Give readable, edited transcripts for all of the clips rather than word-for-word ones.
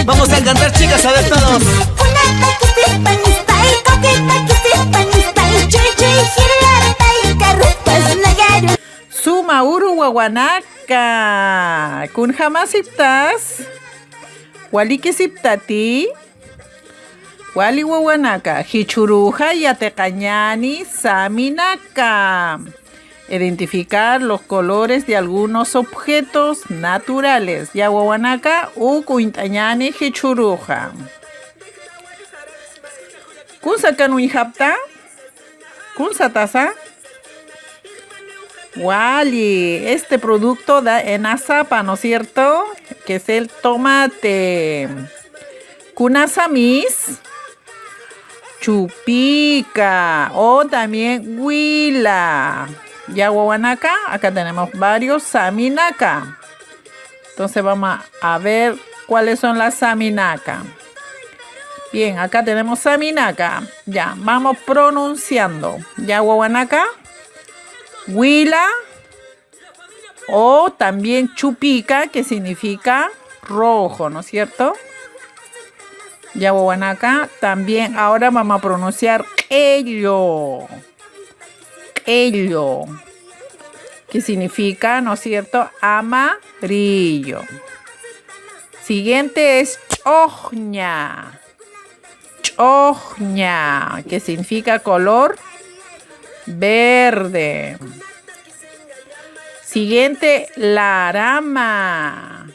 Vamos a cantar, chicas, a ver todos. Suma uru wawanaka. Kun jamás siptas. Waliki siptati. Wali wawanaka. Hichuruja yatecañani saminaka. Identificar los colores de algunos objetos naturales. Ya wawanaka u kuintañani hichuruja. ¿Kun sacan un hapta? ¿Kun satasa? Wali, este producto da en azapa, ¿no es cierto? Que es el tomate. Kunasamis, chupica o también huila. Ya guaguanaca, acá tenemos varios saminaca. Entonces vamos a ver cuáles son las saminaca. Bien, acá tenemos saminaca. Ya, vamos pronunciando. Ya guaguanaca, huila o también chupica, que significa rojo, ¿no es cierto? Ya guaguanaca, también ahora vamos a pronunciar ello. Ello, que significa, ¿no es cierto?, amarillo. Siguiente es chojña. Chojña, que significa color verde. Siguiente, larama.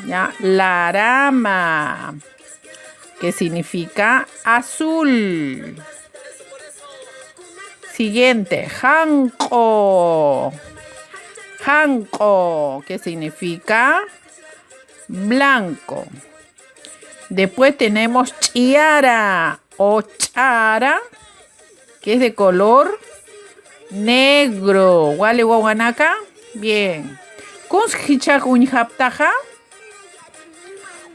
¿Ya? Larama, que significa azul. Siguiente, janco. Janco, que significa blanco. Después tenemos chiara o chara, que es de color negro. ¿Wale guaguanaca? Bien. ¿Cómo se haptaja?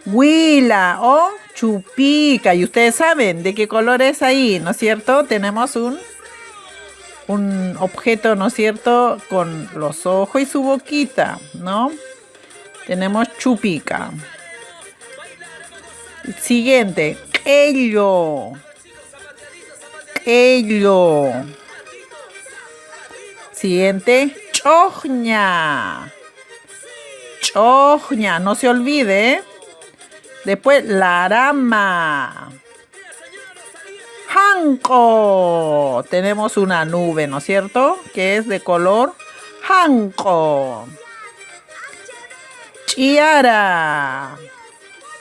Huila o chupica. Y ustedes saben de qué color es ahí, ¿no es cierto? Tenemos un objeto, ¿no es cierto?, con los ojos y su boquita, ¿no? Tenemos chupica. Siguiente, ello. Ello. Siguiente, chojña. Chojña, no se olvide, ¿eh? Después, larama. Janco. Tenemos una nube, ¿no es cierto?, que es de color janco. Chiara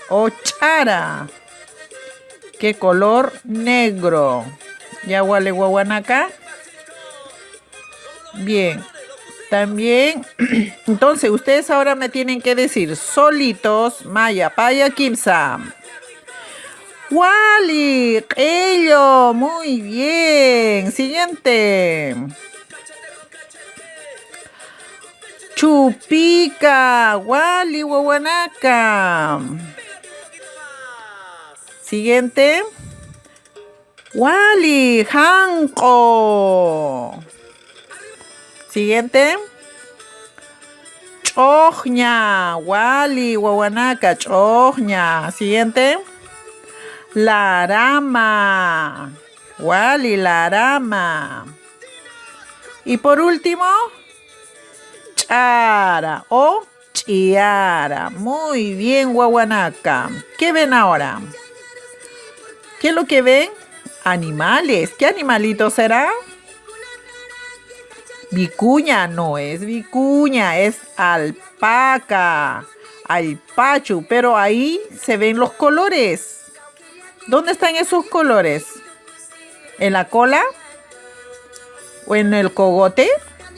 o chara, que color negro. Ya huele guaguanaca. Bien. También, entonces ustedes ahora me tienen que decir solitos, maya, paya, kimsa. Wali, ello, muy bien. Siguiente. Chupica, wali, guaguanaca. Siguiente. Wali, janco. Siguiente. Chojña, wali, guaguanaca, chojña. Siguiente. Larama, wali, larama. Y por último, chara o chiara. Muy bien, guaguanaca. ¿Qué ven ahora? ¿Qué es lo que ven? Animales. ¿Qué animalito será? Vicuña, no es vicuña, es alpaca, alpachu, pero ahí se ven los colores. ¿Dónde están esos colores? ¿En la cola? ¿O en el cogote?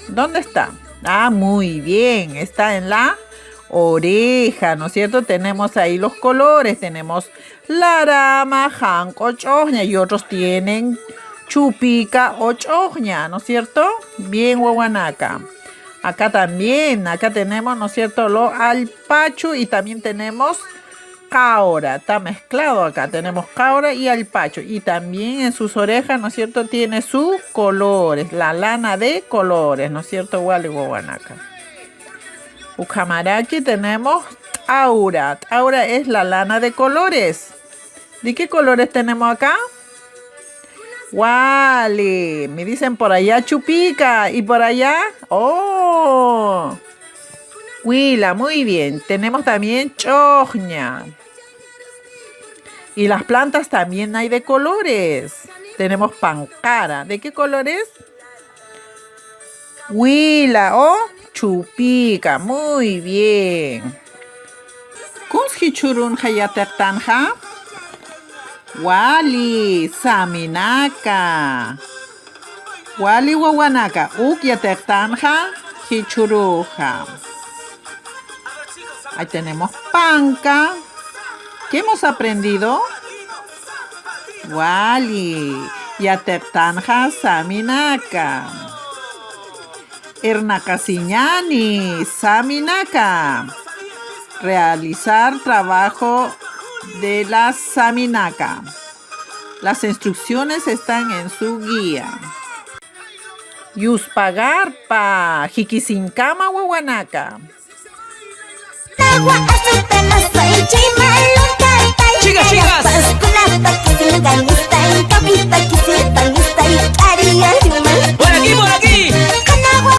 ¿Dónde está? Ah, muy bien, está en la oreja, ¿no es cierto? Tenemos ahí los colores, tenemos larama, janco, chojña, y otros tienen chupica o chojña, ¿no es cierto? Bien, guaguanaca. Acá también, acá tenemos, ¿no es cierto?, lo alpachu y también tenemos caura. Está mezclado acá, tenemos caura y alpacho. Y también en sus orejas, ¿no es cierto?, tiene sus colores, la lana de colores, ¿no es cierto? Wali guaguanaca. Ucamaraki tenemos Aura. Aura es la lana de colores. ¿De qué colores tenemos acá? Wally. Me dicen por allá Chupica. ¿Y por allá? Oh. Huila. Muy bien. Tenemos también Chogña. Y las plantas también hay de colores. Tenemos Pancara. ¿De qué colores? Huila o Chupica. Muy bien. Kunski churun hayatertanja. Wali Saminaka. Wali wawanaka. Ukyatertanja hichuruja. Ahí tenemos Panca. ¿Qué hemos aprendido? Wali Yatertanja Saminaka. Ernakasiñani Saminaka. Realizar trabajo de la Saminaka. Las instrucciones están en su guía. Yuspagarpa Jikisinkama Wawanaka.